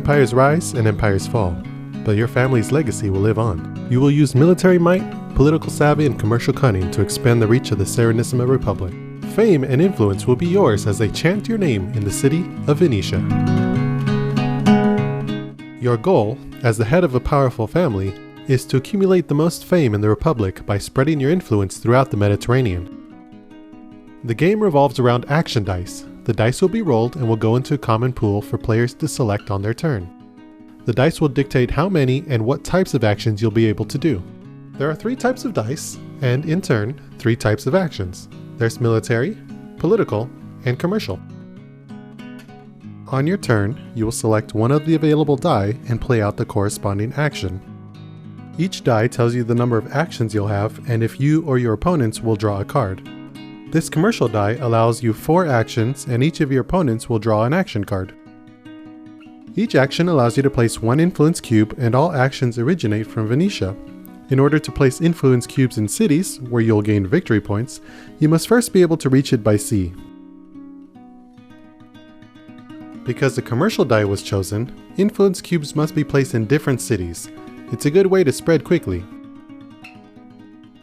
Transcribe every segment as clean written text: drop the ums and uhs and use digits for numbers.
Empires rise and empires fall, but your family's legacy will live on. You will use military might, political savvy, and commercial cunning to expand the reach of the Serenissima Republic. Fame and influence will be yours as they chant your name in the city of Venetia. Your goal, as the head of a powerful family, is to accumulate the most fame in the Republic by spreading your influence throughout the Mediterranean. The game revolves around action dice. The dice will be rolled and will go into a common pool for players to select on their turn. The dice will dictate how many and what types of actions you'll be able to do. There are 3 types of dice, and in turn, 3 types of actions. There's military, political, and commercial. On your turn, you will select one of the available die and play out the corresponding action. Each die tells you the number of actions you'll have and if you or your opponents will draw a card. This commercial die allows you 4 actions and each of your opponents will draw an action card. Each action allows you to place 1 influence cube and all actions originate from Venetia. In order to place influence cubes in cities, where you'll gain victory points, you must first be able to reach it by sea. Because the commercial die was chosen, influence cubes must be placed in different cities. It's a good way to spread quickly.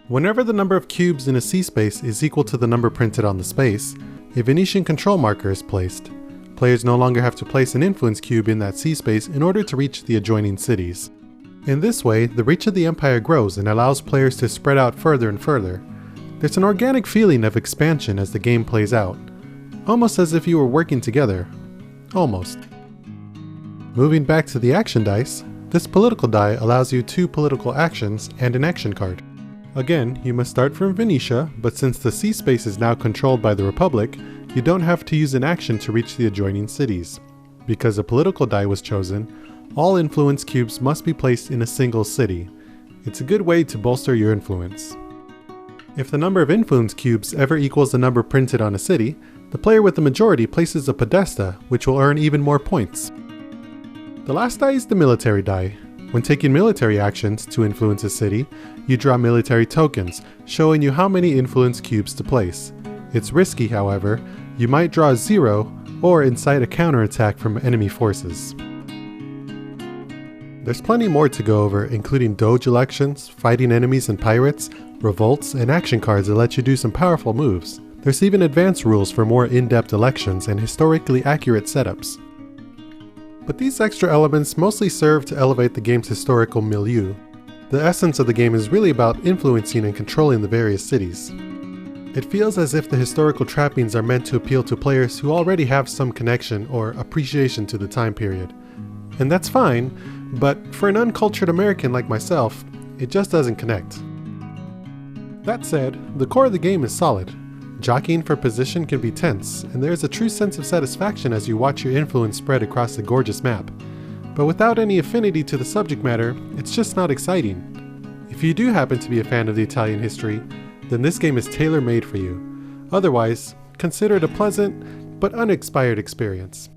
Whenever the number of cubes in a sea space is equal to the number printed on the space, a Venetian control marker is placed. Players no longer have to place an influence cube in that sea space in order to reach the adjoining cities. In this way, the reach of the empire grows and allows players to spread out further and further. There's an organic feeling of expansion as the game plays out, almost as if you were working together. Almost. Moving back to the action dice, this political die allows you 2 political actions and an action card. Again, you must start from Venetia, but since the sea space is now controlled by the Republic, you don't have to use an action to reach the adjoining cities. Because a political die was chosen, all influence cubes must be placed in a single city. It's a good way to bolster your influence. If the number of influence cubes ever equals the number printed on a city, the player with the majority places a podesta, which will earn even more points. The last die is the military die. When taking military actions to influence a city, you draw military tokens, showing you how many influence cubes to place. It's risky, however. You might draw a 0 or incite a counterattack from enemy forces. There's plenty more to go over, including doge elections, fighting enemies and pirates, revolts, and action cards that let you do some powerful moves. There's even advanced rules for more in-depth elections and historically accurate setups. But these extra elements mostly serve to elevate the game's historical milieu. The essence of the game is really about influencing and controlling the various cities. It feels as if the historical trappings are meant to appeal to players who already have some connection or appreciation to the time period. And that's fine, but for an uncultured American like myself, it just doesn't connect. That said, the core of the game is solid. Jockeying for position can be tense, and there is a true sense of satisfaction as you watch your influence spread across the gorgeous map. But without any affinity to the subject matter, it's just not exciting. If you do happen to be a fan of the Italian history, then this game is tailor-made for you. Otherwise, consider it a pleasant but unexpired experience.